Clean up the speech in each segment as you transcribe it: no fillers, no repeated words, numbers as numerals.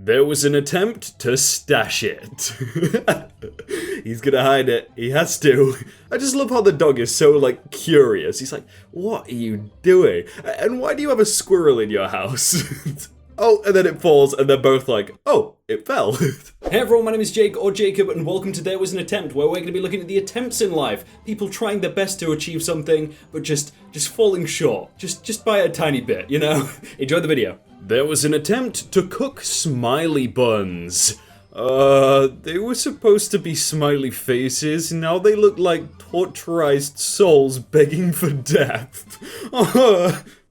There was an attempt to stash it. He's gonna hide it. He has to. I just love how the dog is so, like, curious. He's like, what are you doing? And why do you have a squirrel in your house? Oh, and then it falls, and they're both like, oh, it fell. Hey everyone, my name is Jake, or Jacob, and welcome to There Was an Attempt, where we're going to be looking at the attempts in life. People trying their best to achieve something, but just falling short. Just by a tiny bit, you know? Enjoy the video. There was an attempt to cook smiley buns. They were supposed to be smiley faces, now they look like torturized souls begging for death.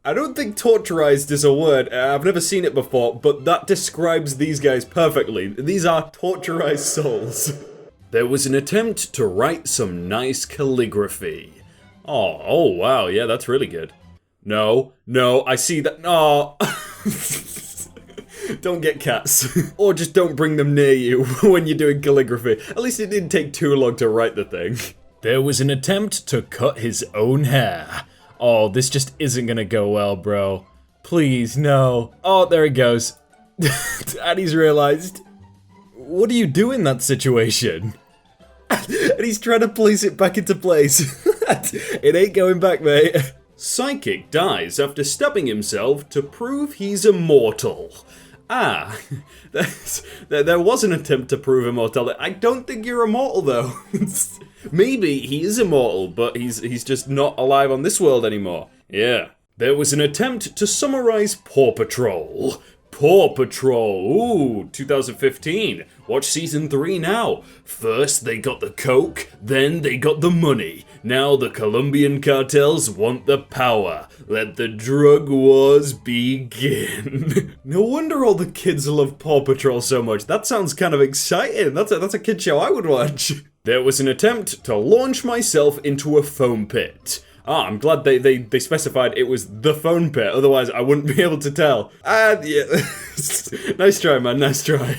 I don't think torturized is a word, I've never seen it before, but that describes these guys perfectly. These are torturized souls. There was an attempt to write some nice calligraphy. Oh wow, yeah, that's really good. No, I see that, no. Don't get cats. Or just don't bring them near you when you're doing calligraphy. At least it didn't take too long to write the thing. There was an attempt to cut his own hair. Oh, this just isn't gonna go well, bro. Please, no. Oh, there he goes. And he's realized. What do you do in that situation? And he's trying to place it back into place. It ain't going back, mate. Psychic dies after stabbing himself to prove he's immortal. There was an attempt to prove immortality. I don't think you're immortal, though. Maybe he is immortal, but he's just not alive on this world anymore. Yeah. There was an attempt to summarize Paw Patrol. Paw Patrol, ooh, 2015. Watch season 3 now. First they got the coke, then they got the money. Now the Colombian cartels want the power. Let the drug wars begin. No wonder all the kids love Paw Patrol so much. That sounds kind of exciting. That's a kid show I would watch. There was an attempt to launch myself into a foam pit. I'm glad they specified it was the foam pit, otherwise I wouldn't be able to tell. Yeah. Nice try, man, nice try.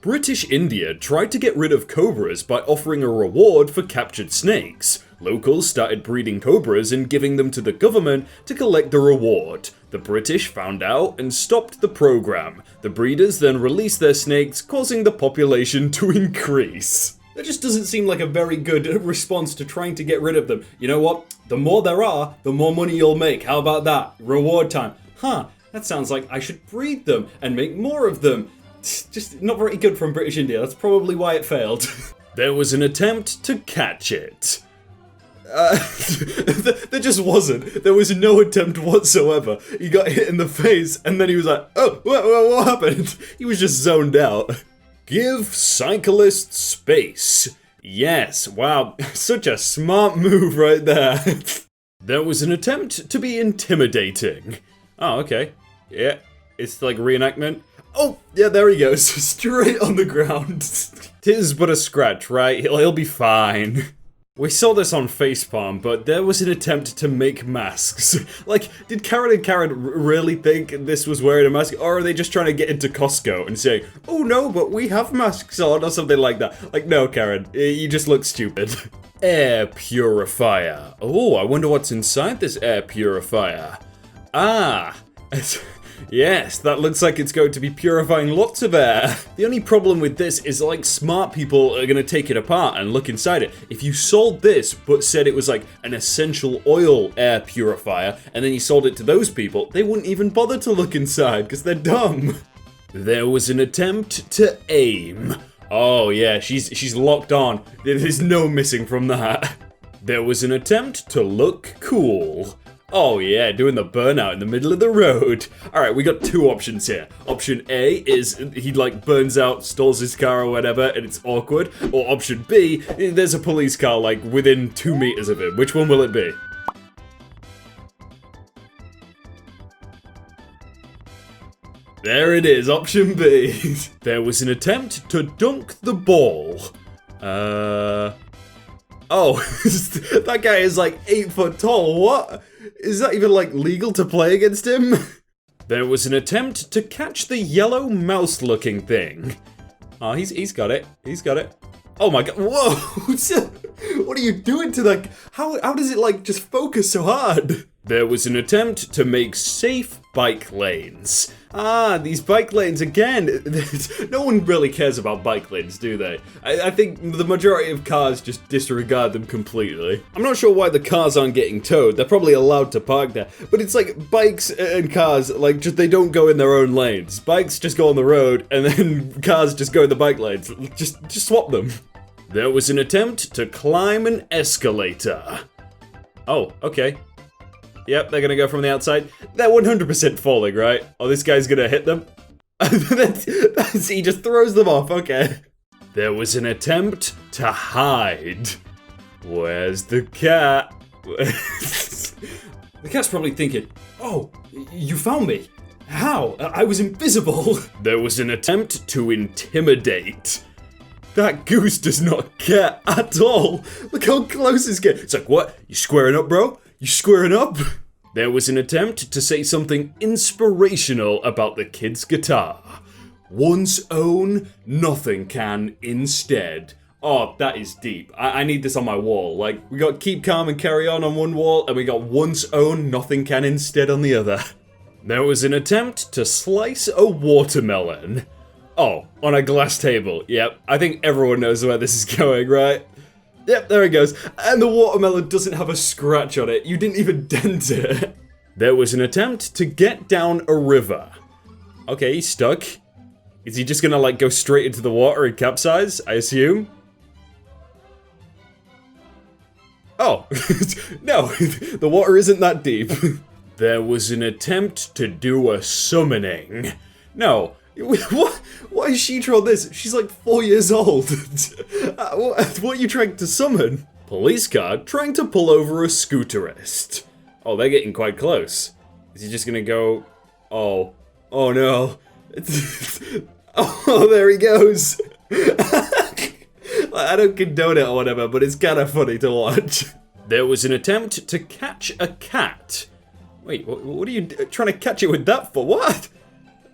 British India tried to get rid of cobras by offering a reward for captured snakes. Locals started breeding cobras and giving them to the government to collect the reward. The British found out and stopped the program. The breeders then released their snakes, causing the population to increase. That just doesn't seem like a very good response to trying to get rid of them. You know what? The more there are, the more money you'll make. How about that? Reward time. Huh, that sounds like I should breed them and make more of them. Just not very good from British India. That's probably why it failed. There was an attempt to catch it. There just wasn't. There was no attempt whatsoever. He got hit in the face and then he was like, oh, what happened? He was just zoned out. Give cyclists space. Yes, wow, such a smart move right there. There was an attempt to be intimidating. Oh, okay. Yeah, it's like reenactment. Oh, yeah, there he goes, straight on the ground. 'Tis but a scratch, right? He'll be fine. We saw this on Facepalm, but there was an attempt to make masks. Like, did Karen and Karen really think this was wearing a mask? Or are they just trying to get into Costco and say, oh no, but we have masks on, or something like that? Like, no, Karen, you just look stupid. Air purifier. Oh, I wonder what's inside this air purifier. Yes, that looks like it's going to be purifying lots of air. The only problem with this is, like, smart people are gonna take it apart and look inside it. If you sold this but said it was like an essential oil air purifier and then you sold it to those people, they wouldn't even bother to look inside because they're dumb. There was an attempt to aim. Oh yeah, she's locked on. There's no missing from that. There was an attempt to look cool. Oh yeah, doing the burnout in the middle of the road. Alright, we got two options here. Option A is he like burns out, stalls his car or whatever, and it's awkward. Or option B, there's a police car like within 2 meters of him. Which one will it be? There it is, option B. There was an attempt to dunk the ball. Oh, that guy is like 8 foot tall, what? Is that even like legal to play against him? There was an attempt to catch the yellow mouse looking thing. Oh, he's got it, he's got it. Oh my god, whoa! What are you doing to that? How does it like just focus so hard? There was an attempt to make safe bike lanes. Ah, these bike lanes again. No one really cares about bike lanes, do they? I think the majority of cars just disregard them completely. I'm not sure why the cars aren't getting towed. They're probably allowed to park there. But it's like bikes and cars, like, just they don't go in their own lanes. Bikes just go on the road, and then cars just go in the bike lanes. Just swap them. There was an attempt to climb an escalator. Oh, okay. Yep, they're gonna go from the outside. They're 100% falling, right? Oh, this guy's gonna hit them. He just throws them off, okay. There was an attempt to hide. Where's the cat? The cat's probably thinking, oh, you found me. How? I was invisible. There was an attempt to intimidate. That goose does not care at all. Look how close he's getting. It's like, what? You squaring up, bro? You squaring up? There was an attempt to say something inspirational about the kid's guitar. Once own, nothing can instead. Oh, that is deep. I need this on my wall. Like, we got keep calm and carry on one wall, and we got once own, nothing can instead on the other. There was an attempt to slice a watermelon. Oh, on a glass table. Yep, I think everyone knows where this is going, right? Yep, there it goes. And the watermelon doesn't have a scratch on it. You didn't even dent it. There was an attempt to get down a river. Okay, he's stuck. Is he just gonna, like, go straight into the water and capsize, I assume? Oh, no, the water isn't that deep. There was an attempt to do a summoning. No. What? Why is she drawn this? She's like 4 years old. What are you trying to summon? Police car trying to pull over a scooterist. Oh, they're getting quite close. Is he just gonna go? Oh no. Oh, there he goes. I don't condone it or whatever, but it's kind of funny to watch. There was an attempt to catch a cat. Wait, what are you trying to catch it with that for? What?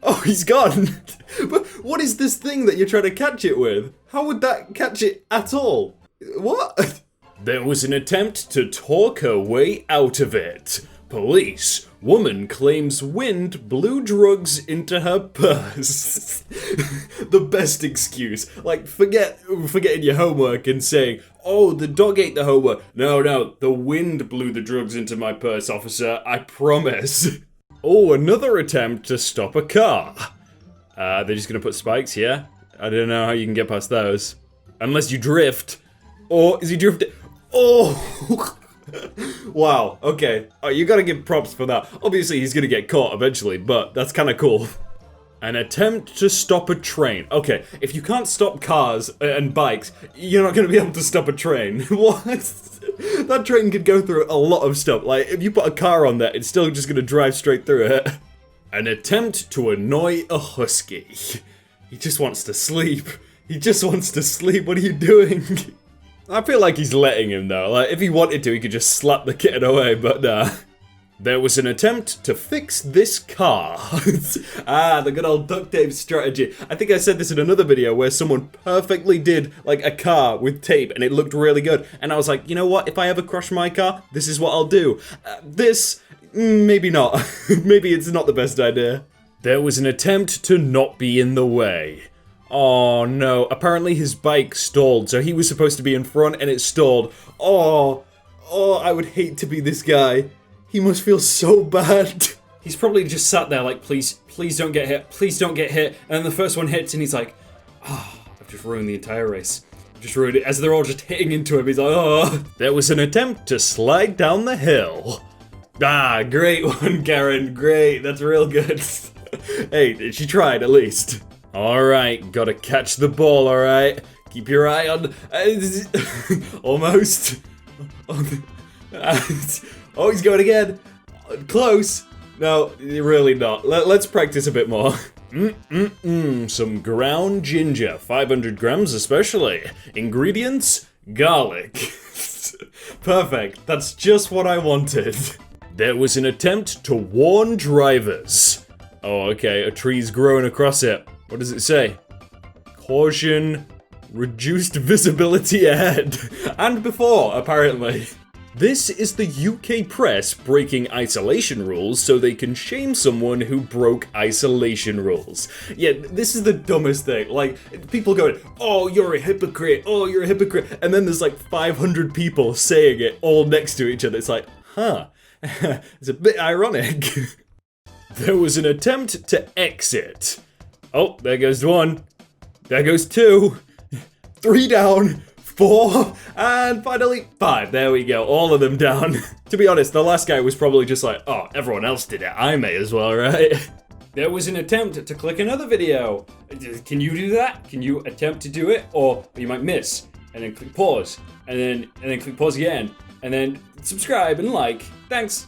Oh, he's gone. But what is this thing that you're trying to catch it with? How would that catch it at all? What? There was an attempt to talk her way out of it. Police. Woman claims wind blew drugs into her purse. The best excuse. Like, forgetting your homework and saying, oh, the dog ate the homework. No, the wind blew the drugs into my purse, officer. I promise. Oh, another attempt to stop a car. They're just gonna put spikes here. I don't know how you can get past those. Unless you drift. Or is he drifting? Oh! Wow, okay. Oh, you gotta give props for that. Obviously, he's gonna get caught eventually, but that's kinda cool. An attempt to stop a train. Okay, if you can't stop cars and bikes, you're not gonna be able to stop a train. What? That train could go through a lot of stuff. Like, if you put a car on there, it's still just gonna drive straight through it. An attempt to annoy a husky. He just wants to sleep. He just wants to sleep. What are you doing? I feel like he's letting him though. Like, if he wanted to, he could just slap the kitten away, but nah. There was an attempt to fix this car. The good old duct tape strategy. I think I said this in another video where someone perfectly did like a car with tape and it looked really good. And I was like, you know what? If I ever crash my car, this is what I'll do. Maybe not. Maybe it's not the best idea. There was an attempt to not be in the way. Oh no, apparently his bike stalled, so he was supposed to be in front and it stalled. Oh, I would hate to be this guy. He must feel so bad. He's probably just sat there like, please don't get hit, please don't get hit. And then the first one hits and he's like, oh, I've just ruined the entire race. I've just ruined it. As they're all just hitting into him, he's like, oh. There was an attempt to slide down the hill. Ah, great one, Karen, great, that's real good. Hey, she tried at least. Alright, gotta catch the ball, alright? Keep your eye on... Almost. Oh, he's going again. Close. No, really not. Let's practice a bit more. Some ground ginger, 500 grams especially. Ingredients, garlic. Perfect, that's just what I wanted. There was an attempt to warn drivers. Oh, okay, a tree's growing across it. What does it say? Caution, reduced visibility ahead. And before, apparently. This is the UK press breaking isolation rules so they can shame someone who broke isolation rules. Yeah, this is the dumbest thing. Like, people going, oh, you're a hypocrite, oh, you're a hypocrite. And then there's like 500 people saying it all next to each other. It's like, huh, it's a bit ironic. There was an attempt to exit. Oh, there goes one. There goes two. 3 down. 4, and finally 5. There we go, all of them down. To be honest, the last guy was probably just like, oh, everyone else did it, I may as well, right? There was an attempt to click another video. Can you do that? Can you attempt to do it? Or you might miss, and then click pause, and then click pause again, and then subscribe and like. Thanks.